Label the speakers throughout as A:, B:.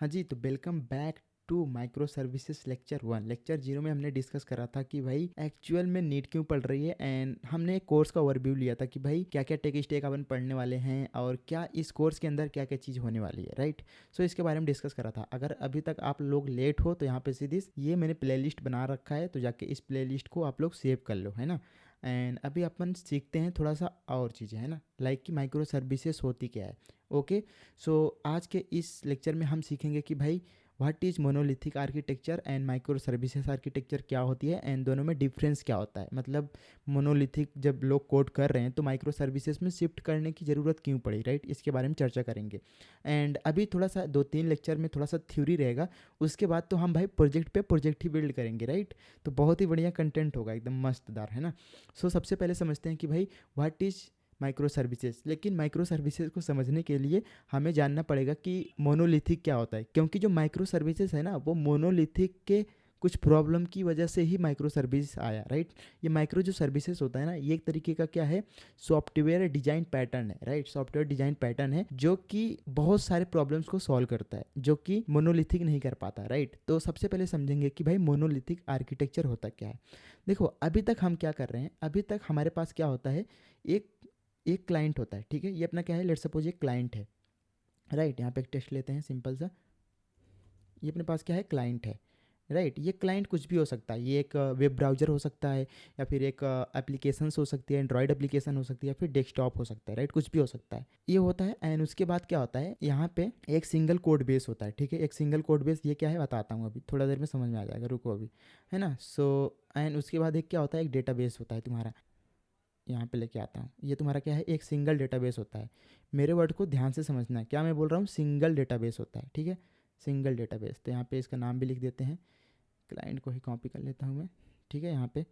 A: हाँ जी, तो welcome back to micro services lecture 1। Lecture 0 में हमने डिस्कस करा था कि भाई एक्चुअल में नीट क्यों पढ़ रही है, एंड हमने एक कोर्स का ओवरव्यू लिया था कि भाई क्या क्या टेक स्टेक अपन पढ़ने वाले हैं और क्या इस कोर्स के अंदर क्या क्या चीज़ होने वाली है, राइट। सो इसके बारे में डिस्कस करा था। अगर अभी तक आप लोग लेट हो तो यहाँ पे सीधी ये मैंने प्लेलिस्ट बना रखा है, तो जाके इस प्लेलिस्ट को आप लोग सेव कर लो, है ना। एंड अभी अपन सीखते हैं थोड़ा सा और चीज़ें, है ना, लाइक कि माइक्रो सर्विसेज होती क्या है। ओके, सो आज के इस लेक्चर में हम सीखेंगे कि भाई what is monolithic architecture and micro services architecture क्या होती है, एंड दोनों में डिफरेंस क्या होता है। मतलब मोनोलिथिक जब लोग कोड कर रहे हैं तो माइक्रो सर्विसेज में शिफ्ट करने की ज़रूरत क्यों पड़ी, राइट। इसके बारे में चर्चा करेंगे। एंड अभी थोड़ा सा 2-3 लेक्चर में थोड़ा सा थ्योरी रहेगा। उसके बाद तो हम भाई प्रोजेक्ट पे प्रोजेक्ट ही बिल्ड करेंगे, राइट। तो बहुत ही बढ़िया कंटेंट होगा, एकदम मस्तदार, है ना। सो सबसे पहले समझते हैं कि भाई व्हाट इज़ माइक्रो सर्विसेज। लेकिन माइक्रो सर्विसेज को समझने के लिए हमें जानना पड़ेगा कि मोनोलिथिक क्या होता है, क्योंकि जो माइक्रो सर्विसेज है ना वो मोनोलिथिक के कुछ प्रॉब्लम की वजह से ही माइक्रो सर्विस आया, राइट। ये माइक्रो जो सर्विसेज होता है ना, ये एक तरीके का क्या है, सॉफ्टवेयर डिजाइन पैटर्न है, राइट। सॉफ्टवेयर डिजाइन पैटर्न है जो कि बहुत सारे प्रॉब्लम्स को सॉल्व करता है, जो कि मोनोलिथिक नहीं कर पाता, राइट। तो सबसे पहले समझेंगे कि भाई मोनोलिथिक आर्किटेक्चर होता क्या है। देखो अभी तक हम क्या कर रहे हैं, अभी तक हमारे पास क्या होता है, एक एक क्लाइंट होता है, ठीक है। ये अपना क्या है, लेट्स सपोज ये क्लाइंट है, राइट। यहाँ पे एक टेस्ट लेते हैं सिंपल सा। ये अपने पास क्या है, क्लाइंट है, राइट। ये क्लाइंट कुछ भी हो सकता है, ये एक वेब ब्राउज़र हो सकता है, या फिर एक एप्लीकेशंस हो सकती है, एंड्रॉयड एप्लीकेशन हो सकती है, या फिर डेस्कटॉप हो सकता है, राइट। कुछ भी हो सकता है, ये होता है। एंड उसके बाद क्या होता है, यहाँ पे एक सिंगल कोड बेस होता है, ठीक है। एक सिंगल कोड बेस, ये क्या है बताता हूँ, अभी थोड़ा देर में समझ में आ जाएगा, रुको अभी, है ना। सो एंड उसके बाद एक क्या होता है, एक डेटा बेस होता है तुम्हारा। यहाँ पे लेके आता हूँ, ये तुम्हारा क्या है, एक सिंगल डेटाबेस होता है। मेरे वर्ड को ध्यान से समझना है, क्या मैं बोल रहा हूँ, सिंगल डेटाबेस होता है, ठीक है। सिंगल डेटाबेस, तो यहाँ पे इसका नाम भी लिख देते हैं, क्लाइंट को ही कॉपी कर लेता हूँ मैं, ठीक है। यहाँ पे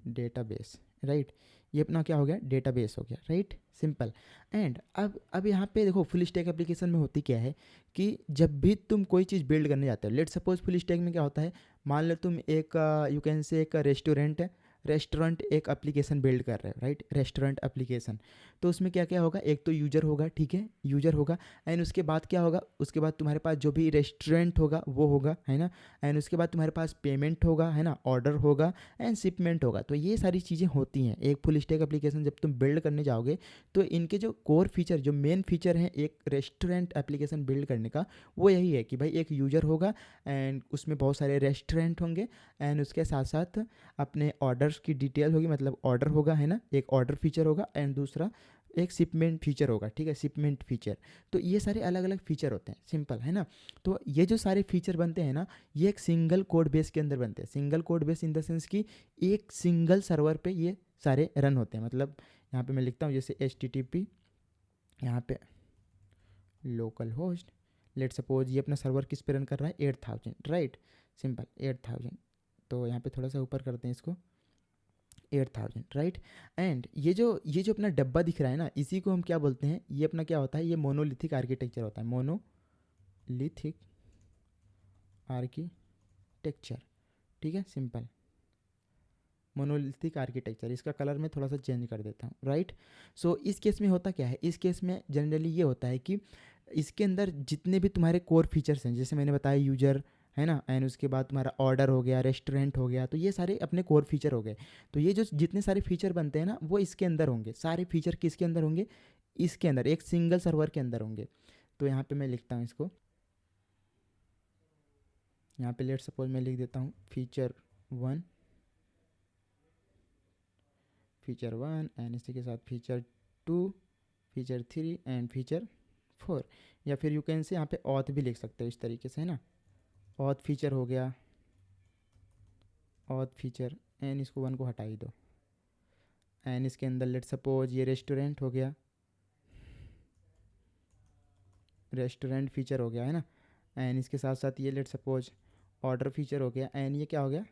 A: डेटाबेस, राइट। ये अपना क्या हो गया, डेटाबेस हो गया, राइट, सिंपल। एंड अब यहाँ पे देखो फुल स्टैक एप्लीकेशन में होती क्या है कि जब भी तुम कोई चीज़ बिल्ड करने जाते हो, लेट सपोज फुल स्टैक में क्या होता है, मान लो तुम एक यू कैन से एक रेस्टोरेंट एक एप्लीकेशन बिल्ड कर रहे हो, राइट। रेस्टोरेंट एप्लीकेशन, तो उसमें क्या क्या होगा, एक तो यूजर होगा, ठीक है, यूजर होगा। एंड उसके बाद क्या होगा, उसके बाद तुम्हारे पास जो भी रेस्टोरेंट होगा वो होगा, है ना। एंड उसके बाद तुम्हारे पास पेमेंट होगा, है ना, ऑर्डर होगा, एंड शिपमेंट होगा। तो ये सारी चीज़ें होती हैं एक फुल स्टैक एप्लीकेशन जब तुम बिल्ड करने जाओगे। तो इनके जो कोर फीचर, जो मेन फीचर हैं एक रेस्टोरेंट एप्लीकेशन बिल्ड करने का, वो यही है कि भाई एक यूजर होगा, एंड उसमें बहुत सारे रेस्टोरेंट होंगे, एंड उसके साथ साथ अपने ऑर्डर्स की डिटेल होगी, मतलब ऑर्डर होगा, है ना, एक ऑर्डर फीचर होगा, एंड दूसरा एक शिपमेंट फीचर होगा, ठीक है, शिपमेंट फीचर। तो ये सारे अलग अलग फीचर होते हैं, सिंपल, है ना। तो ये जो सारे फीचर बनते हैं ना, ये एक सिंगल कोड बेस के अंदर बनते हैं। Single code base in the sense कि एक सिंगल सर्वर पे ये सारे रन होते हैं। मतलब यहाँ पे मैं लिखता हूँ जैसे HTTP, यहाँ पे लोकल होस्ट, लेट सपोज ये अपना सर्वर किस पे रन कर रहा है, 8000, राइट, सिंपल 8000। तो यहाँ पे थोड़ा सा ऊपर करते हैं इसको, 8000, राइट। एंड ये जो अपना डब्बा दिख रहा है ना, इसी को हम क्या बोलते हैं, ये अपना क्या होता है, ये मोनोलिथिक आर्किटेक्चर होता है, मोनोलिथिक आर्किटेक्चर, ठीक है, सिंपल मोनोलिथिक आर्किटेक्चर। इसका कलर मैं थोड़ा सा चेंज कर देता हूँ, राइट। सो इस केस में होता क्या है, इस केस में जनरली ये होता है कि इसके अंदर जितने भी तुम्हारे कोर फीचर्स हैं, जैसे मैंने बताया यूजर, है ना, एंड उसके बाद तुम्हारा ऑर्डर हो गया, रेस्टोरेंट हो गया, तो ये सारे अपने कोर फीचर हो गए। तो ये जो जितने सारे फीचर बनते हैं ना, वो इसके अंदर होंगे। सारे फीचर किसके अंदर होंगे, इसके अंदर, एक सिंगल सर्वर के अंदर होंगे। तो यहाँ पे मैं लिखता हूँ इसको, यहाँ पे लेट सपोज मैं लिख देता हूँ फीचर 1, फीचर 1, एंड इसी के साथ फीचर 2, फीचर 3 एंड फीचर 4। या फिर यू कैन से यहाँ पे ऑथ भी लिख सकते हो इस तरीके से, है ना। ऑथ फीचर हो गया, ऑथ फीचर, एंड इसको 1 को हटा ही दो। एंड इसके अंदर लेट सपोज ये रेस्टोरेंट हो गया, रेस्टोरेंट फीचर हो गया, है ना। एंड इसके साथ साथ ये लेट सपोज ऑर्डर फीचर हो गया, एंड ये क्या हो गया,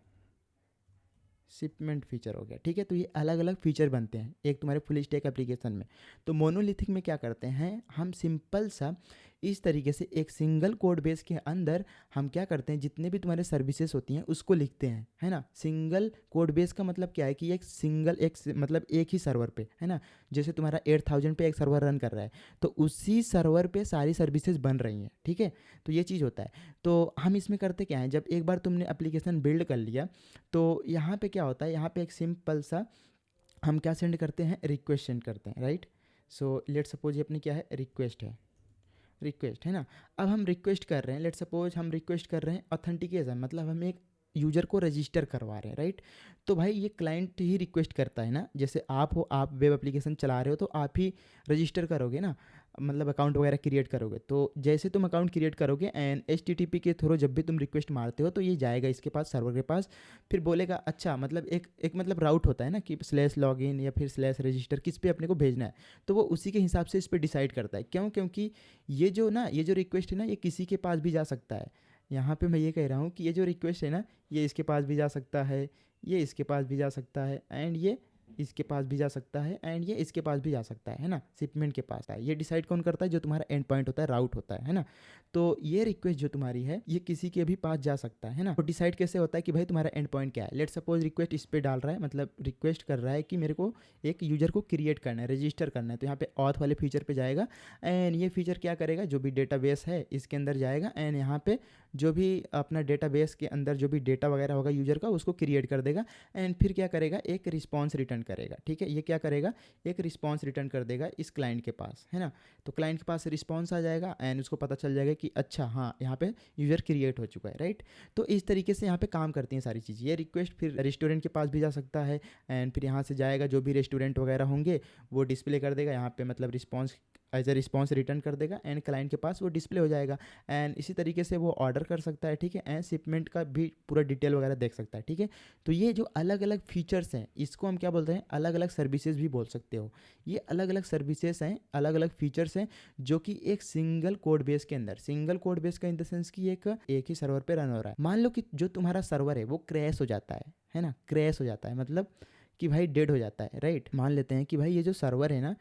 A: शिपमेंट फीचर हो गया, ठीक है। तो ये अलग अलग फीचर बनते हैं एक तुम्हारे फुल स्टैक एप्लीकेशन में। तो मोनोलिथिक में क्या करते हैं हम, सिंपल सा इस तरीके से एक सिंगल कोड बेस के अंदर हम क्या करते हैं, जितने भी तुम्हारे सर्विसेज होती हैं उसको लिखते हैं, है ना। सिंगल कोड बेस का मतलब क्या है कि एक सिंगल मतलब एक ही सर्वर पे, है ना। जैसे तुम्हारा 8000 पे एक सर्वर रन कर रहा है, तो उसी सर्वर पे सारी सर्विसेज बन रही हैं, ठीक है। तो ये चीज़ होता है। तो हम इसमें करते क्या है, जब एक बार तुमने एप्लीकेशन बिल्ड कर लिया, तो यहाँ पे क्या होता है, यहाँ पे एक सिंपल सा हम क्या सेंड करते हैं, रिक्वेस्ट सेंड करते हैं, राइट। सो लेट सपोज ये अपनी क्या है, रिक्वेस्ट है, रिक्वेस्ट, है ना। अब हम रिक्वेस्ट कर रहे हैं, लेट सपोज हम रिक्वेस्ट कर रहे हैं ऑथेंटिकेशन, मतलब हम एक यूज़र को रजिस्टर करवा रहे हैं, राइट। तो भाई ये क्लाइंट ही रिक्वेस्ट करता है ना, जैसे आप हो, आप वेब एप्लीकेशन चला रहे हो तो आप ही रजिस्टर करोगे ना, मतलब अकाउंट वगैरह क्रिएट करोगे। तो जैसे तुम अकाउंट क्रिएट करोगे एंड HTTP के थ्रू जब भी तुम रिक्वेस्ट मारते हो तो ये जाएगा इसके पास, सर्वर के पास, फिर बोलेगा अच्छा, मतलब एक मतलब राउट होता है ना कि /login या फिर /register किस पे अपने को भेजना है, तो वो उसी के हिसाब से इस पर डिसाइड करता है। क्यों? क्योंकि ये जो रिक्वेस्ट है ना, ये किसी के पास भी जा सकता है। यहाँ पे मैं ये कह रहा हूँ कि ये जो रिक्वेस्ट है ना, ये इसके पास भी जा सकता है, ये इसके पास भी जा सकता है, एंड ये इसके पास भी जा सकता है, एंड ये इसके पास भी जा सकता है ना, शिपमेंट के पास है। ये डिसाइड कौन करता है? जो तुम्हारा एंड पॉइंट होता है, राउट होता है ना। तो ये रिक्वेस्ट जो तुम्हारी है, ये किसी के भी पास जा सकता है ना। तो डिसाइड कैसे होता है कि भाई तुम्हारा एंड पॉइंट क्या है। लेट सपोज रिक्वेस्ट इस पे डाल रहा है, मतलब रिक्वेस्ट कर रहा है कि मेरे को एक यूजर को क्रिएट करना है, रजिस्टर करना है, तो यहाँ पे ऑथ वाले फीचर पे जाएगा, एंड ये फीचर क्या करेगा, जो भी डेटाबेस है इसके अंदर जाएगा, एंड यहाँ पे जो भी अपना डेटाबेस के अंदर जो भी डेटा वगैरह होगा यूजर का, उसको क्रिएट कर देगा, एंड फिर क्या करेगा, एक रिस्पॉन्स रिटर्न करेगा, ठीक है। ये क्या करेगा, एक रिस्पॉन्स रिटर्न कर देगा इस क्लाइंट के पास, है ना। तो क्लाइंट के पास रिस्पॉन्स आ जाएगा, एंड उसको पता चल जाएगा कि अच्छा हाँ, यहाँ पे यूजर क्रिएट हो चुका है, राइट। तो इस तरीके से यहाँ पे काम करती हैं सारी चीज़ें। ये रिक्वेस्ट फिर रेस्टोरेंट के पास भी जा सकता है, एंड फिर यहाँ से जाएगा, जो भी रेस्टोरेंट वगैरह होंगे वो डिस्प्ले कर देगा यहाँ पे, मतलब response as a response return कर देगा, एंड क्लाइंट के पास वो डिस्प्ले हो जाएगा। एंड इसी तरीके से वो ऑर्डर कर सकता है, ठीक है, एंड शिपमेंट का भी पूरा डिटेल वगैरह देख सकता है, ठीक है। तो ये जो अलग अलग फीचर्स हैं, इसको हम क्या बोलते हैं, अलग अलग सर्विसेज भी बोल सकते हो। ये अलग अलग सर्विसेज हैं, अलग अलग फीचर्स हैं, जो कि एक सिंगल कोड बेस के अंदर, सिंगल कोड बेस का इन द सेंस कि एक ही सर्वर पे रन हो रहा है। मान लो कि जो तुम्हारा सर्वर है वो क्रैश हो जाता है ना, क्रैश हो जाता है मतलब कि भाई डेड हो जाता है, राइट। मान लेते हैं कि भाई ये जो सर्वर है ना,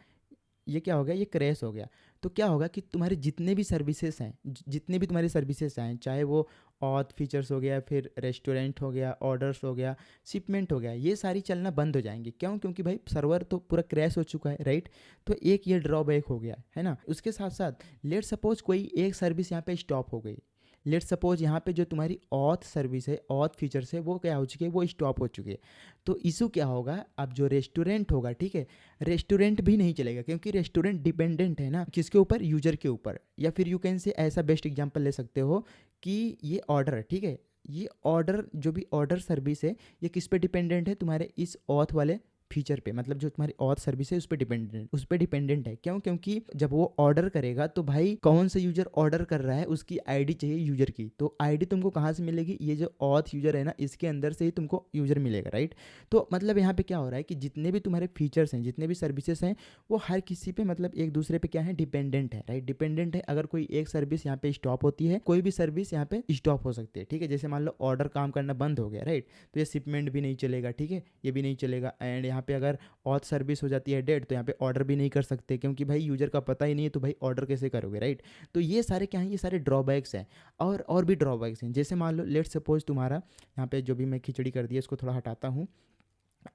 A: ये क्या हो गया, ये क्रैश हो गया। तो क्या होगा कि तुम्हारे जितने भी सर्विसेज हैं, जितने भी तुम्हारे सर्विसेज हैं, चाहे वो ऑथ फीचर्स हो गया, फिर रेस्टोरेंट हो गया, ऑर्डर्स हो गया, शिपमेंट हो गया, ये सारी चलना बंद हो जाएंगी। क्यों? क्योंकि भाई सर्वर तो पूरा क्रैश हो चुका है, राइट। तो एक ये ड्रॉबैक हो गया है ना। उसके साथ साथ लेट सपोज कोई एक सर्विस यहाँ पे स्टॉप हो गई, लेट सपोज यहाँ पे जो तुम्हारी ऑथ सर्विस है, ऑथ फीचर्स है, वो क्या हो चुकी है, वो स्टॉप हो चुकी है। तो इशू क्या होगा, अब जो रेस्टोरेंट होगा, ठीक है, रेस्टोरेंट भी नहीं चलेगा, क्योंकि रेस्टोरेंट डिपेंडेंट है ना किसके ऊपर, यूजर के ऊपर। या फिर यू कैन से ऐसा बेस्ट एग्जांपल ले सकते हो कि ये ऑर्डर है, ठीक है, ये ऑर्डर जो भी ऑर्डर सर्विस है, ये किस पे डिपेंडेंट है, तुम्हारे इस ऑथ वाले फीचर पे, मतलब जो तुम्हारी ऑथ सर्विस है उस पर डिपेंडेंट है। क्यों? क्योंकि जब वो ऑर्डर करेगा तो भाई कौन सा यूजर ऑर्डर कर रहा है उसकी आईडी चाहिए यूजर की। तो आईडी तुमको कहाँ से मिलेगी, ये जो ऑथ यूजर है ना, इसके अंदर से ही तुमको यूजर मिलेगा, राइट। तो मतलब यहाँ पे क्या हो रहा है कि जितने भी तुम्हारे फीचर्स हैं, जितने भी सर्विसेज हैं, वो हर किसी पे मतलब एक दूसरे पे क्या है, डिपेंडेंट है, राइट, डिपेंडेंट है। अगर कोई एक सर्विस यहाँ पे स्टॉप होती है, कोई भी सर्विस यहाँ पे स्टॉप हो सकती है, ठीक है। जैसे मान लो ऑर्डर काम करना बंद हो गया, राइट, तो ये शिपमेंट भी नहीं चलेगा, ठीक है, ये भी नहीं चलेगा। एंड यहाँ पे अगर ऑथ सर्विस हो जाती है डेड, तो यहाँ पे ऑर्डर भी नहीं कर सकते, क्योंकि भाई यूजर का पता ही नहीं है, तो भाई ऑर्डर कैसे करोगे, राइट। तो ये सारे क्या हैं, ये सारे ड्रॉबैक्स हैं। और भी ड्रॉबैक्स हैं, जैसे मान लो लेट सपोज तुम्हारा यहाँ पे जो भी मैं खिचड़ी कर दिया इसको थोड़ा हटाता हूँ,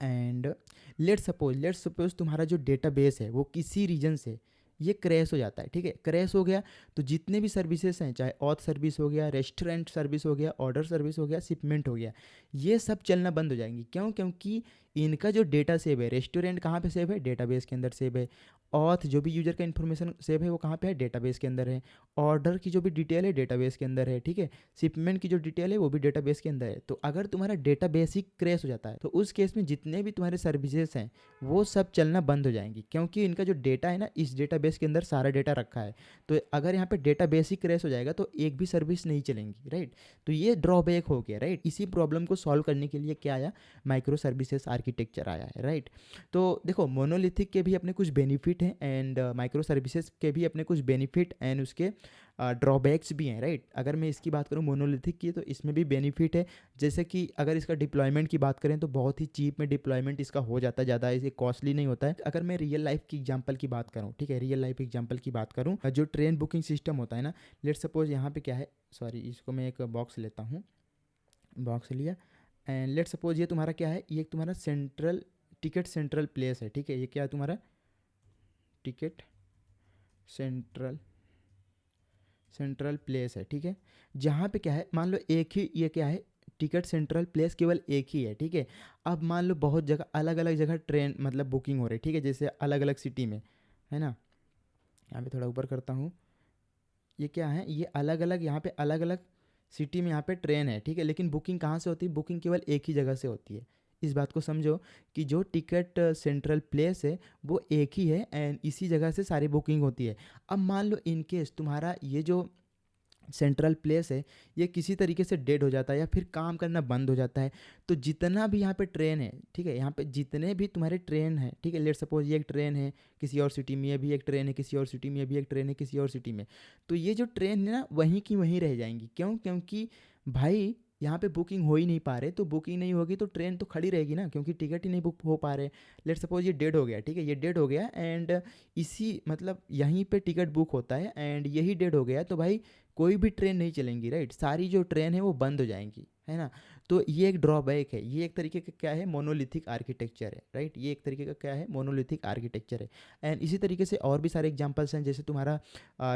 A: एंड लेट सपोज तुम्हारा जो डेटाबेस है वो किसी रीजन से ये क्रैश हो जाता है, ठीक है, क्रैश हो गया, तो जितने भी सर्विसेज हैं, चाहे ऑथ सर्विस हो गया, रेस्टोरेंट सर्विस हो गया, ऑर्डर सर्विस हो गया, शिपमेंट हो गया, ये सब चलना बंद हो जाएंगी। क्यों? क्योंकि इनका जो डेटा सेव है, रेस्टोरेंट कहाँ पे सेव है, डेटाबेस के अंदर सेव है। ऑथ जो भी यूजर का इन्फॉर्मेशन सेव है वो कहाँ पे है, डेटाबेस के अंदर है। ऑर्डर की जो भी डिटेल है डेटाबेस के अंदर है, ठीक है। शिपमेंट की जो डिटेल है वो भी डेटाबेस के अंदर है। तो अगर तुम्हारा डेटाबेस ही क्रैश हो जाता है, तो उस केस में जितने भी तुम्हारे सर्विसेज हैं वो सब चलना बंद हो जाएंगी, क्योंकि इनका जो डेटा है ना, इस डेटाबेस के अंदर सारा डेटा रखा है। तो अगर यहाँ पे डेटाबेस ही क्रैश हो जाएगा तो एक भी सर्विस नहीं चलेंगी, राइट। तो ये ड्रॉबैक हो गया, राइट। इसी प्रॉब्लम को सॉल्व करने के लिए क्या आया, माइक्रो सर्विसेज आर्किटेक्चर आया है, राइट। तो देखो मोनोलिथिक के भी अपने कुछ बेनिफिट हैं एंड माइक्रो सर्विसेज के भी अपने कुछ बेनिफिट एंड उसके ड्रॉबैक्स भी हैं, राइट। अगर मैं इसकी बात करूँ मोनोलिथिक की, तो इसमें भी बेनिफिट है, जैसे कि अगर इसका डिप्लॉयमेंट की बात करें तो बहुत ही चीप में डिप्लॉयमेंट इसका हो जाता है, ज़्यादा इसे कॉस्टली नहीं होता है। अगर मैं रियल लाइफ की एग्जांपल की बात करूँ, ठीक है, रियल लाइफ एग्जांपल की बात करूँ, जो ट्रेन बुकिंग सिस्टम होता है ना, लेट सपोज यहाँ पे क्या है, सॉरी इसको मैं एक बॉक्स लेता हूँ, बॉक्स लिया एंड लेट सपोज ये तुम्हारा क्या है, ये तुम्हारा सेंट्रल टिकट सेंट्रल प्लेस है, ठीक है। ये क्या है तुम्हारा टिकट सेंट्रल सेंट्रल प्लेस है, ठीक है। जहाँ पे क्या है, मान लो एक ही ये क्या है, टिकट सेंट्रल प्लेस केवल एक ही है, ठीक है। अब मान लो बहुत जगह अलग अलग जगह ट्रेन मतलब बुकिंग हो रही है, ठीक है, जैसे अलग अलग सिटी में, है ना। यहाँ पे थोड़ा ऊपर करता हूँ, ये क्या है, ये अलग अलग यहाँ पे अलग अलग सिटी में यहाँ पे ट्रेन है, ठीक है। लेकिन बुकिंग कहाँ से होती है, बुकिंग केवल एक ही जगह से होती है। इस बात को समझो कि जो टिकट सेंट्रल प्लेस है वो एक ही है एंड इसी जगह से सारी बुकिंग होती है। अब मान लो इन केस तुम्हारा ये जो सेंट्रल प्लेस है ये किसी तरीके से डेड हो जाता है या फिर काम करना बंद हो जाता है, तो जितना भी यहाँ पे ट्रेन है, ठीक है, यहाँ पे जितने भी तुम्हारे ट्रेन है, ठीक है, लेट सपोज ये एक ट्रेन है किसी और सिटी में, ये भी एक ट्रेन है किसी और सिटी में, ये भी एक ट्रेन है किसी और सिटी में, तो ये जो ट्रेन है ना वहीं की वहीं रह जाएंगी। क्यों? क्योंकि भाई यहाँ पे बुकिंग हो ही नहीं पा रहे, तो बुकिंग नहीं होगी तो ट्रेन तो खड़ी रहेगी ना, क्योंकि टिकट ही नहीं बुक हो पा रहे। लेट सपोज ये डेड हो गया, ठीक है, ये डेड हो गया एंड इसी मतलब यहीं पे टिकट बुक होता है एंड यही डेड हो गया, तो भाई कोई भी ट्रेन नहीं चलेंगी, राइट। सारी जो ट्रेन है वो बंद हो जाएंगी, है ना। तो ये एक ड्रॉबैक है, ये एक तरीके का क्या है, मोनोलिथिक आर्किटेक्चर है, राइट। ये एक तरीके का क्या है, मोनोलिथिक आर्किटेक्चर है। एंड इसी तरीके से और भी सारे एग्जांपल्स हैं, जैसे तुम्हारा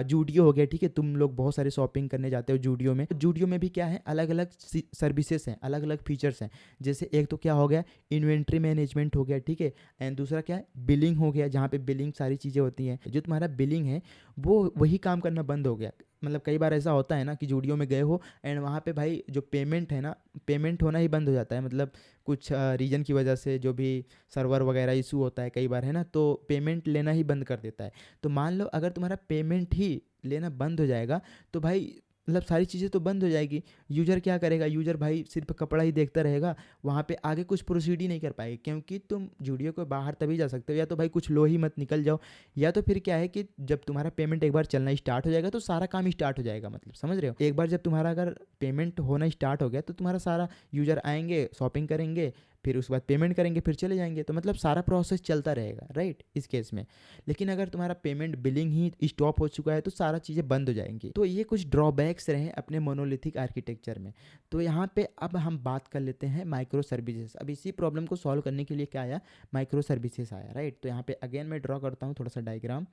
A: जूडियो हो गया, ठीक है, तुम लोग बहुत सारे शॉपिंग करने जाते हो जूडियो में, जूडियो में भी क्या है, अलग अलग सर्विसेज हैं, अलग अलग फीचर्स हैं। जैसे एक तो क्या हो गया, इन्वेंट्री मैनेजमेंट हो गया, ठीक है, एंड दूसरा क्या है, बिलिंग हो गया, जहाँ पे बिलिंग सारी चीज़ें होती हैं। जो तुम्हारा बिलिंग है वो वही काम करना बंद हो गया। मतलब कई बार ऐसा होता है ना कि जूडियो में गए हो एंड वहाँ पे भाई जो पेमेंट है ना, पेमेंट होना ही बंद हो जाता है, मतलब कुछ रीजन की वजह से जो भी सर्वर वगैरह इशू होता है कई बार, है ना, तो पेमेंट लेना ही बंद कर देता है। तो मान लो अगर तुम्हारा पेमेंट ही लेना बंद हो जाएगा, तो भाई मतलब सारी चीज़ें तो बंद हो जाएगी। यूजर क्या करेगा, यूजर भाई सिर्फ कपड़ा ही देखता रहेगा, वहाँ पे आगे कुछ प्रोसीड ही नहीं कर पाएगा, क्योंकि तुम जूडियो को बाहर तभी जा सकते हो या तो भाई कुछ लो ही मत निकल जाओ, या तो फिर क्या है कि जब तुम्हारा पेमेंट एक बार चलना स्टार्ट हो जाएगा तो सारा काम स्टार्ट हो जाएगा, मतलब समझ रहे हो। एक बार जब तुम्हारा अगर पेमेंट होना स्टार्ट हो गया तो तुम्हारा सारा यूजर आएंगे, शॉपिंग करेंगे, फिर उसके बाद पेमेंट करेंगे, फिर चले जाएंगे, तो मतलब सारा प्रोसेस चलता रहेगा, राइट, इस केस में। लेकिन अगर तुम्हारा पेमेंट बिलिंग ही स्टॉप हो चुका है तो सारा चीज़ें बंद हो जाएंगी। तो ये कुछ ड्रॉबैक्स रहे अपने मोनोलिथिक आर्किटेक्चर में। तो यहाँ पे अब हम बात कर लेते हैं माइक्रो सर्विसेज। अब इसी प्रॉब्लम को सॉल्व करने के लिए क्या आया, माइक्रो सर्विसेज आया, राइट। तो यहाँ पे अगेन मैं ड्रॉ करता हूँ थोड़ा सा डायग्राम।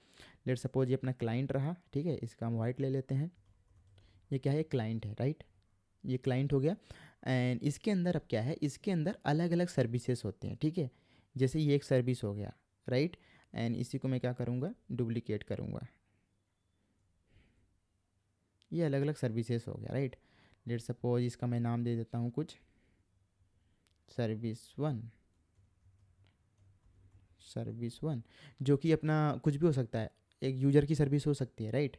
A: लेट सपोज ये अपना क्लाइंट रहा, ठीक है, इसका हम वाइट ले लेते हैं। ये क्या है, क्लाइंट है, राइट, ये क्लाइंट हो गया एंड इसके अंदर अब क्या है, इसके अंदर अलग अलग सर्विसेज होते हैं, ठीक है। जैसे ये एक सर्विस हो गया, राइट, एंड इसी को मैं क्या करूँगा, डुप्लीकेट करूँगा, ये अलग अलग सर्विसेज हो गया, राइट। लेट सपोज इसका मैं नाम दे देता हूँ कुछ, सर्विस वन, सर्विस वन, जो कि अपना कुछ भी हो सकता है, एक यूजर की सर्विस हो सकती है, राइट।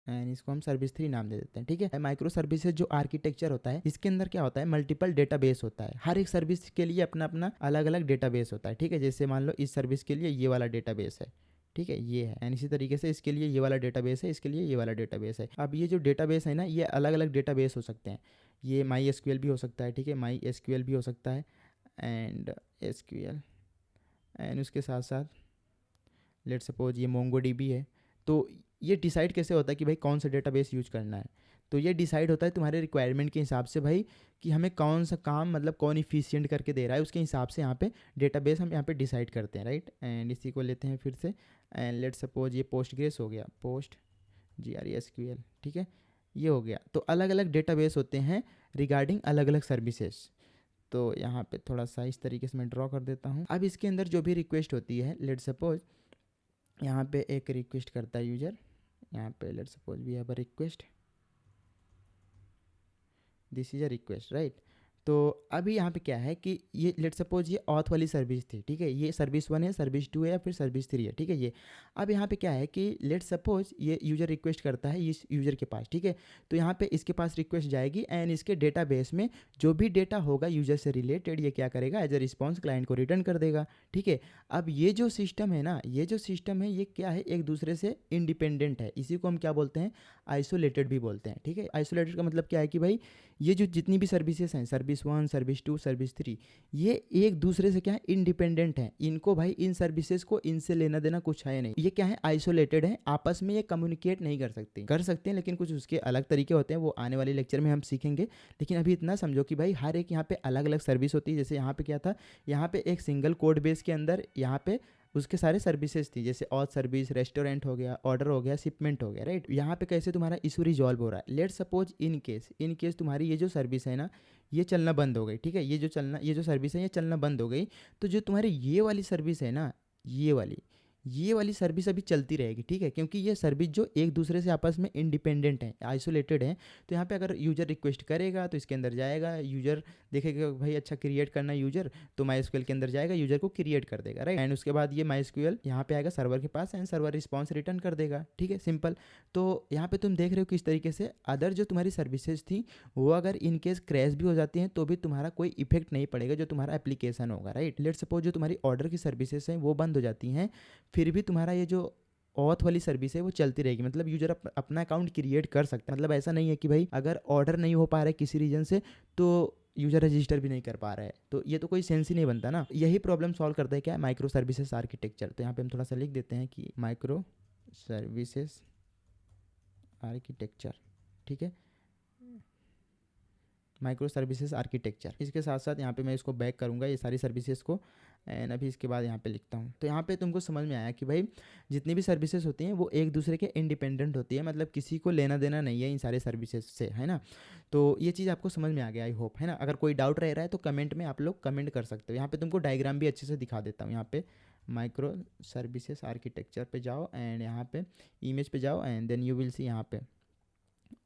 A: एंड इसको हम सर्विस थ्री नाम दे देते हैं, ठीक है। माइक्रो सर्विसेज जो आर्किटेक्चर होता है इसके अंदर क्या होता है, मल्टीपल डेटाबेस होता है, हर एक सर्विस के लिए अपना अपना अलग अलग डेटाबेस होता है, ठीक है। जैसे मान लो इस सर्विस के लिए ये वाला डेटाबेस है, ठीक है, ये है, एंड इसी तरीके से इसके लिए ये वाला डेटाबेस है, इसके लिए ये वाला डेटाबेस है। अब ये जो डेटाबेस है ना, ये अलग अलग डेटाबेस हो सकते हैं, ये माई एसक्यूएल भी हो सकता है, ठीक है, माई एसक्यूएल भी हो सकता है एंड एसक्यूएल, एंड उसके साथ साथ लेट सपोज ये मोंगो डीबी है। तो ये डिसाइड कैसे होता है कि भाई कौन सा डेटाबेस यूज करना है, तो ये डिसाइड होता है तुम्हारे रिक्वायरमेंट के हिसाब से भाई, कि हमें कौन सा काम मतलब कौन इफिशिएंट करके दे रहा है, उसके हिसाब से यहाँ पे डेटाबेस हम यहाँ पे डिसाइड करते हैं, राइट। एंड इसी को लेते हैं फिर से, एंड लेट सपोज ये पोस्ट ग्रेस हो गया, पोस्ट GRESQL, ठीक है, ये हो गया। तो अलग अलग डेटाबेस होते हैं रिगार्डिंग अलग अलग सर्विसेज। तो यहाँ पे थोड़ा सा इस तरीके से मैं ड्रॉ कर देता हूँ। अब इसके अंदर जो भी रिक्वेस्ट होती है, लेट सपोज यहाँ पे एक रिक्वेस्ट करता है यूजर, यहाँ पे let suppose we have a request, this is a request, right. तो अभी यहाँ पे क्या है कि ये लेट सपोज ये ऑथ वाली सर्विस थी, ठीक है, ये सर्विस 1 है, सर्विस 2 है या फिर सर्विस 3 है, ठीक है ये। अब यहाँ पे क्या है कि लेट सपोज ये यूज़र रिक्वेस्ट करता है इस यूज़र के पास, ठीक है, तो यहाँ पे इसके पास रिक्वेस्ट जाएगी एंड इसके डेटाबेस में जो भी डेटा होगा यूज़र से रिलेटेड ये क्या करेगा, एज अ रिस्पॉन्स क्लाइंट को रिटर्न कर देगा, ठीक है। अब ये जो सिस्टम है ना, ये जो सिस्टम है ये क्या है, एक दूसरे से इंडिपेंडेंट है, इसी को हम क्या बोलते हैं, आइसोलेटेड भी बोलते हैं, ठीक है। आइसोलेटेड का मतलब क्या है कि भाई ये जो जितनी भी सर्विसेज हैं, सर्विस 1, सर्विस 2, सर्विस 3, ये एक दूसरे से क्या है, इंडिपेंडेंट हैं। इनको भाई इन सर्विसेज को इनसे लेना देना कुछ है नहीं, ये क्या है, आइसोलेटेड है, आपस में ये कम्युनिकेट नहीं कर सकते हैं, लेकिन कुछ उसके अलग तरीके होते हैं, वो आने वाले लेक्चर में हम सीखेंगे। लेकिन अभी इतना समझो कि भाई हर एक यहाँ पे अलग अलग सर्विस होती है। जैसे यहाँ पे क्या था, यहाँ पे एक सिंगल कोड बेस के अंदर यहाँ पे उसके सारे सर्विसेज थी, जैसे ऑथ सर्विस, रेस्टोरेंट हो गया, ऑर्डर हो गया, शिपमेंट हो गया, राइट। यहाँ पे कैसे तुम्हारा इशू रिजॉल्व हो रहा है, लेट सपोज इन केस तुम्हारी ये जो सर्विस है ना ये चलना बंद हो गई, ठीक है, ये जो सर्विस है ये चलना बंद हो गई, तो जो तुम्हारी ये वाली सर्विस है ना, ये वाली सर्विस अभी चलती रहेगी, ठीक है, क्योंकि ये सर्विस जो एक दूसरे से आपस में इंडिपेंडेंट है, आइसोलेटेड है। तो यहाँ पे अगर यूज़र रिक्वेस्ट करेगा तो इसके अंदर जाएगा, यूज़र देखेगा भाई अच्छा क्रिएट करना यूज़र, तो MySQL के अंदर जाएगा, यूज़र को क्रिएट कर देगा, राइट। एंड उसके बाद ये MySQL यहाँ पे आएगा सर्वर के पास एंड सर्वर रिस्पॉन्स रिटर्न कर देगा, ठीक है, सिंपल। तो यहाँ पे तुम देख रहे हो किस तरीके से अदर जो तुम्हारी सर्विसेज थी वो अगर इन केस क्रैश भी हो जाती हैं तो भी तुम्हारा कोई इफेक्ट नहीं पड़ेगा जो तुम्हारा एप्लीकेशन होगा, राइट। लेट सपोज जो तुम्हारी ऑर्डर की सर्विसेज हैं वो बंद हो जाती हैं, फिर भी तुम्हारा ये जो ऑथ वाली सर्विस है वो चलती रहेगी, मतलब यूजर अपना अकाउंट क्रिएट कर सकता है। मतलब ऐसा नहीं है कि भाई अगर ऑर्डर नहीं हो पा रहा है किसी रीजन से तो यूजर रजिस्टर भी नहीं कर पा रहा है, तो ये तो कोई सेंस ही नहीं बनता ना। यही प्रॉब्लम सॉल्व करता है क्या, माइक्रो सर्विसेज आर्किटेक्चर। तो यहाँ पे हम थोड़ा सा लिख देते हैं कि माइक्रो सर्विसेज आर्किटेक्चर, ठीक है, माइक्रो सर्विसेज आर्किटेक्चर। इसके साथ साथ यहाँ पे मैं इसको बैक करूँगा ये सारी सर्विसेज को, एंड अभी इसके बाद यहाँ पे लिखता हूँ। तो यहाँ पे तुमको समझ में आया कि भाई जितनी भी सर्विसेज होती हैं वो एक दूसरे के इंडिपेंडेंट होती है, मतलब किसी को लेना देना नहीं है इन सारे सर्विसेज से, है ना। तो ये चीज़ आपको समझ में आ गया आई होप, है ना। अगर कोई डाउट रह रहा है तो कमेंट में आप लोग कमेंट कर सकते हो। यहाँ पे तुमको डायग्राम भी अच्छे से दिखा देता हूँ। यहाँ पे माइक्रो सर्विसेज आर्किटेक्चर पे जाओ एंड यहाँ पे इमेज पे जाओ and then you will see यहाँ पे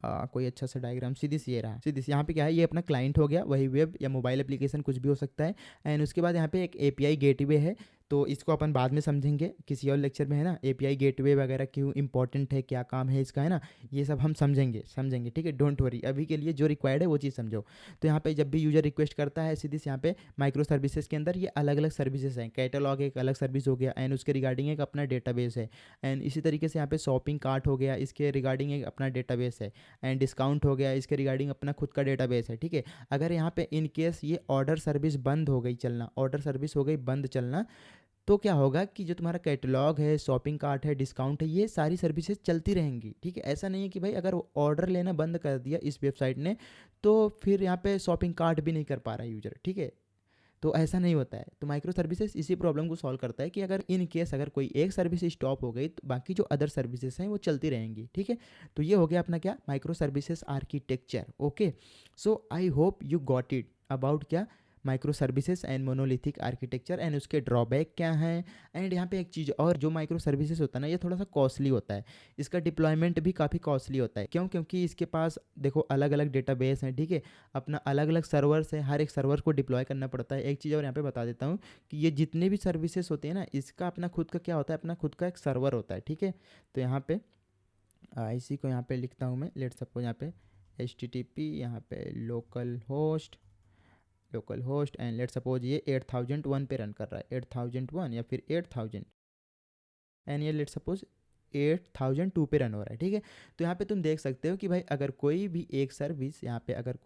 A: कोई अच्छा सा डायग्राम सीधी सी ये रहा, सीधी सी। यहाँ पे क्या है, ये अपना क्लाइंट हो गया, वही वेब या मोबाइल एप्लीकेशन कुछ भी हो सकता है। एंड उसके बाद यहाँ पे एक एपीआई गेटवे है, तो इसको अपन बाद में समझेंगे किसी और लेक्चर में, है ना। एपीआई गेटवे वगैरह क्यों इंपॉर्टेंट है, क्या काम है इसका, है ना, ये सब हम समझेंगे, ठीक है, डोंट वरी। अभी के लिए जो रिक्वायर्ड है वो चीज़ समझो। तो यहाँ पे जब भी यूजर रिक्वेस्ट करता है सीधी से यहाँ पे माइक्रो सर्विसेज के अंदर ये अलग अलग सर्विसेज हैं। कैटलॉग एक अलग सर्विस हो गया एंड उसके रिगार्डिंग एक अपना डेटाबेस है। एंड इसी तरीके से यहाँ पे शॉपिंग कार्ट हो गया, इसके रिगार्डिंग एक अपना डेटाबेस है। एंड डिस्काउंट हो गया, इसके रिगार्डिंग अपना खुद का डेटाबेस है, ठीक है। अगर यहाँ पे इन केस ये ऑर्डर सर्विस बंद हो गई चलना, ऑर्डर सर्विस हो गई बंद चलना, तो क्या होगा कि जो तुम्हारा कैटलॉग है, शॉपिंग कार्ट है, डिस्काउंट है, ये सारी सर्विसेज चलती रहेंगी, ठीक है। ऐसा नहीं है कि भाई अगर ऑर्डर लेना बंद कर दिया इस वेबसाइट ने तो फिर यहाँ पे शॉपिंग कार्ट भी नहीं कर पा रहा है यूजर, ठीक है। तो ऐसा नहीं होता है। तो माइक्रो सर्विसेज इसी प्रॉब्लम को सॉल्व करता है कि अगर इन केस अगर कोई एक सर्विस स्टॉप हो गई तो बाकी जो अदर सर्विसेज हैं वो चलती रहेंगी, ठीक है। तो ये हो गया अपना क्या, microservices architecture. Okay, so I hope you got it about क्या, microservices and monolithic architecture and उसके ड्रॉबैक क्या हैं। एंड यहाँ पे एक चीज़ और, जो माइक्रो सर्विसेज होता है ना ये थोड़ा सा कॉस्टली होता है, इसका डिप्लॉयमेंट भी काफ़ी कॉस्टली होता है। क्यों, क्योंकि इसके पास देखो अलग अलग डेटाबेस हैं, ठीक है, अपना अलग अलग सर्वर्स है, हर एक सर्वर को डिप्लॉय करना पड़ता है। एक चीज़ और यहाँ पे बता देता हूँ कि ये जितने भी सर्विसेज होते हैं ना इसका अपना खुद का क्या होता है, अपना खुद का एक सर्वर होता है, ठीक है। तो यहाँ पे इसी को यहाँ पे लिखता हूँ मैं, लेट सपोज यहाँ पे HTTP, यहाँ पे local host and let suppose ये 8001 पे रन कर रहा है, 8001 या फिर 8000, एंड ये लेट सपोज 8002 पे रन हो रहा है, ठीक है। तो यहाँ पे तुम देख सकते हो कि भाई अगर कोई भी एक सर्विस यहाँ पे अगर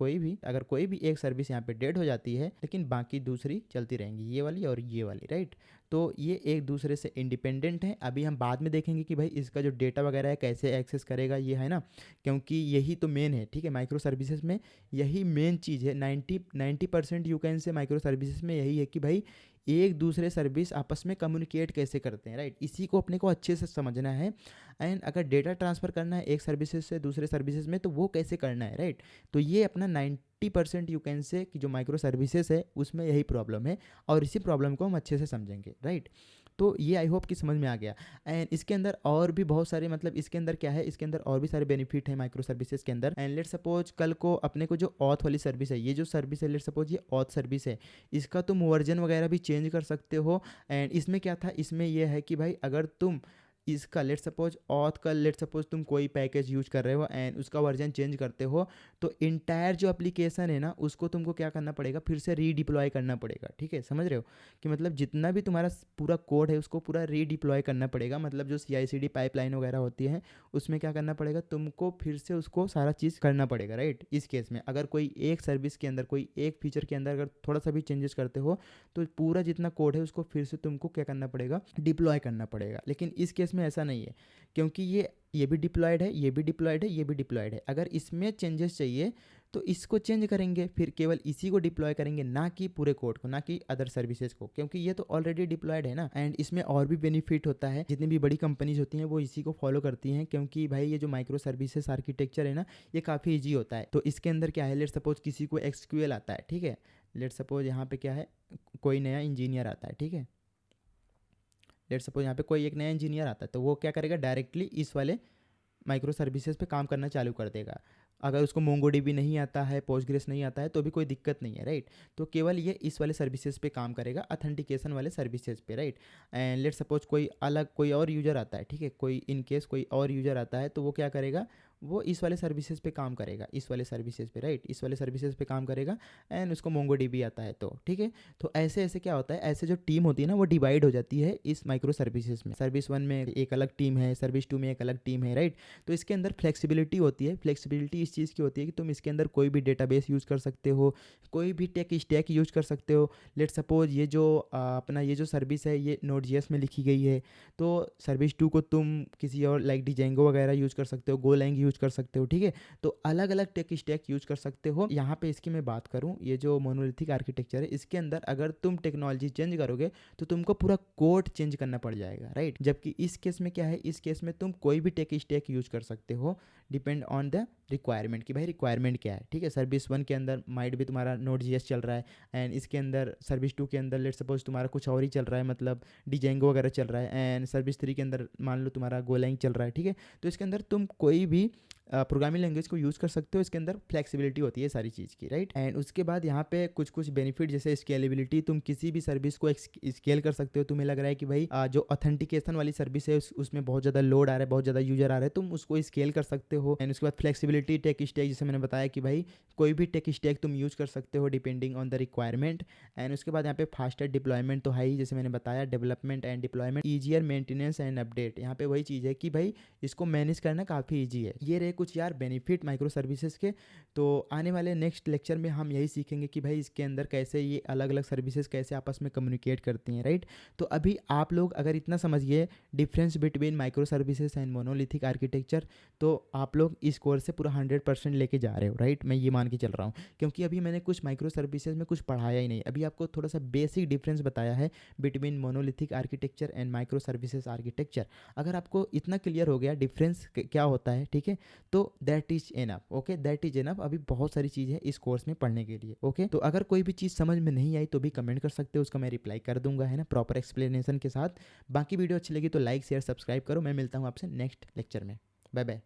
A: कोई भी एक सर्विस यहाँ पे डेड हो जाती है लेकिन बाकी दूसरी चलती रहेंगी, ये वाली और ये वाली, राइट। तो ये एक दूसरे से इंडिपेंडेंट है। अभी हम बाद में देखेंगे कि भाई इसका जो डेटा वगैरह है कैसे एक्सेस करेगा, ये है ना, क्योंकि यही तो मेन है, ठीक है। माइक्रो सर्विसेज में यही मेन चीज़ है। 90% you can say micro services में यही है कि भाई एक दूसरे सर्विस आपस में कम्युनिकेट कैसे करते हैं, राइट। इसी को अपने को अच्छे से समझना है। एंड अगर डेटा ट्रांसफ़र करना है एक सर्विसेज से दूसरे सर्विसेज में तो वो कैसे करना है, राइट। तो ये अपना 90% यू कैन से कि जो माइक्रो सर्विसेज है उसमें यही प्रॉब्लम है और इसी प्रॉब्लम को हम अच्छे से समझेंगे, राइट। तो ये आई होप कि समझ में आ गया। एंड इसके अंदर और भी बहुत सारे मतलब इसके अंदर क्या है, इसके अंदर और भी सारे बेनिफिट है माइक्रो सर्विसेज के अंदर। एंड लेट सपोज कल को अपने को जो ऑथ वाली सर्विस है, ये जो सर्विस है लेट सपोज ये ऑथ सर्विस है, इसका तुम वर्जन वगैरह भी चेंज कर सकते हो। एंड इसमें क्या था, इसमें यह है कि भाई अगर तुम इसका लेट सपोज ऑथ का लेट सपोज तुम कोई पैकेज यूज कर रहे हो एंड उसका वर्जन चेंज करते हो, तो इंटायर जो एप्लीकेशन है ना उसको तुमको क्या करना पड़ेगा, फिर से रीडिप्लॉय करना पड़ेगा। ठीक है, समझ रहे हो कि मतलब जितना भी तुम्हारा पूरा कोड है उसको पूरा रीडिप्लॉय करना पड़ेगा। मतलब जो CI/CD पाइपलाइन वगैरह होती है उसमें क्या करना पड़ेगा, तुमको फिर से उसको सारा चीज़ करना पड़ेगा, राइट। इस केस में अगर कोई एक सर्विस के अंदर कोई एक फीचर के अंदर अगर थोड़ा सा भी चेंजेस करते हो तो पूरा जितना कोड है उसको फिर से तुमको क्या करना पड़ेगा, डिप्लॉय करना पड़ेगा। लेकिन इस केस में ऐसा नहीं है, क्योंकि ये भी डिप्लॉयड है, ये भी डिप्लॉयड है, ये भी डिप्लॉयड है। अगर इसमें चेंजेस चाहिए तो इसको चेंज करेंगे, फिर केवल इसी को डिप्लॉय करेंगे, ना कि पूरे कोड को, ना कि अदर सर्विसेज को, क्योंकि ये तो ऑलरेडी डिप्लॉयड है ना। एंड इसमें और भी बेनिफिट होता है, जितनी भी बड़ी कंपनीज होती हैं वो इसी को फॉलो करती हैं, क्योंकि भाई ये जो माइक्रो सर्विसेज आर्किटेक्चर है ना ये काफ़ी ईजी होता है। तो इसके अंदर क्या है, लेट सपोज किसी को SQL आता है, ठीक है, लेट सपोज यहाँ पे क्या है, कोई नया इंजीनियर आता है, ठीक है, लेट सपोज यहाँ पे कोई एक नया इंजीनियर आता है, तो वो क्या करेगा, डायरेक्टली इस वाले माइक्रो सर्विसेज पे काम करना चालू कर देगा। अगर उसको मोंगोडीबी नहीं आता है, पोस्टग्रेस नहीं आता है तो भी कोई दिक्कत नहीं है, राइट। तो केवल ये इस वाले सर्विसेज पे काम करेगा, अथेंटिकेशन वाले सर्विसेज पे, राइट। एंड लेट सपोज कोई अलग कोई और यूजर आता है, ठीक है, कोई इन केस कोई और यूजर आता है तो वो क्या करेगा, वो इस वाले सर्विसेज पे काम करेगा, इस वाले सर्विसेज पे, राइट, इस वाले सर्विसेज पे काम करेगा। एंड उसको मोंगोडीबी आता है तो ठीक है। तो ऐसे ऐसे क्या होता है, ऐसे जो टीम होती है ना वो डिवाइड हो जाती है इस माइक्रो सर्विसेज में। सर्विस 1 में एक अलग टीम है, सर्विस 2 में एक अलग टीम है, राइट। तो इसके अंदर फ्लेक्सिबिलिटी होती है। फ्लेक्सिबिलिटी इस चीज़ की होती है कि तुम इसके अंदर कोई भी डेटाबेस यूज़ कर सकते हो, कोई भी टेक स्टैक यूज़ कर सकते हो। लेट सपोज ये जो अपना ये जो सर्विस है ये Node.js में लिखी गई है, तो सर्विस 2 को तुम किसी और लाइक डिजेंगो वगैरह यूज़ कर सकते हो, गोलैंग यूज़ कर सकते हो, ठीक है। तो अलग अलग टेक स्टैक यूज़ कर सकते हो। यहाँ पे इसकी मैं बात करूँ, ये जो मोनोलिथिक आर्किटेक्चर है इसके अंदर अगर तुम टेक्नोलॉजी चेंज करोगे तो तुमको पूरा कोड चेंज करना पड़ जाएगा, राइट। जबकि इस केस में क्या है, इस केस में तुम कोई भी टेक स्टैक यूज़ कर सकते हो, डिपेंड ऑन द रिक्वायरमेंट कि भाई रिक्वायरमेंट क्या है, ठीक है। सर्विस 1 के अंदर माइट भी तुम्हारा Node.js चल रहा है एंड इसके अंदर सर्विस 2 के अंदर लेट सपोज तुम्हारा कुछ और ही चल रहा है, मतलब डिजेंगो वगैरह चल रहा है। एंड सर्विस 3 के अंदर मान लो तुम्हारा गोलैंग चल रहा है, ठीक है। तो इसके अंदर तुम कोई भी प्रोग्रामिंग लैंग्वेज को यूज़ कर सकते हो, इसके अंदर फ्लेक्सिबिलिटी होती है सारी चीज़ की, राइट। एंड उसके बाद यहाँ पे कुछ कुछ बेनिफिट जैसे स्केलेबिलिटी, तुम किसी भी सर्विस को स्केल कर सकते हो। तुम्हें लग रहा है कि भाई जो ऑथेंटिकेशन वाली सर्विस है उसमें बहुत ज़्यादा लोड आ रहा है, बहुत ज़्यादा यूजर आ रहा है, तुम उसको स्केल कर सकते हो। एंड उसके बाद फ्लेक्सिबिलिटी, टेक स्टैक जैसे मैंने बताया कि भाई कोई भी टेक स्टैक तुम यूज़ कर सकते हो depending on the requirement. And उसके बाद यहाँ पे फास्टर डिप्लॉयमेंट तो है ही, जैसे मैंने बताया, development and deployment, easier maintenance and update. यहाँ पे वही चीज़ है कि भाई इसको मैनेज करना काफ़ी ईजी है। ये रहे कुछ यार बेनिफिट माइक्रो सर्विसेज के। तो आने वाले नेक्स्ट लेक्चर में हम यही सीखेंगे कि भाई इसके अंदर कैसे ये अलग अलग सर्विसेज कैसे आपस में कम्युनिकेट करती हैं, राइट। तो अभी आप लोग अगर इतना समझिए difference between micro services and monolithic architecture, तो आप लोग इस कोर्स से पूरा 100% लेके जा रहे हो, राइट। मैं ये मान के चल रहा हूँ, क्योंकि अभी मैंने कुछ माइक्रो सर्विसेज में कुछ पढ़ाया ही नहीं, अभी आपको थोड़ा सा बेसिक डिफरेंस बताया है between monolithic architecture and micro services architecture. अगर आपको इतना क्लियर हो गया डिफरेंस क्या होता है, ठीक है, तो that is enough, okay, that is enough. अभी बहुत सारी चीज़ है इस कोर्स में पढ़ने के लिए, ओके। तो अगर कोई भी चीज़ समझ में नहीं आई तो भी कमेंट कर सकते हो, उसका मैं रिप्लाई कर दूंगा, है ना, प्रॉपर एक्सप्लेनेशन के साथ। बाकी वीडियो अच्छी लगी तो लाइक शेयर सब्सक्राइब करो। मैं मिलता हूँ आपसे नेक्स्ट लेक्चर में। Bye bye.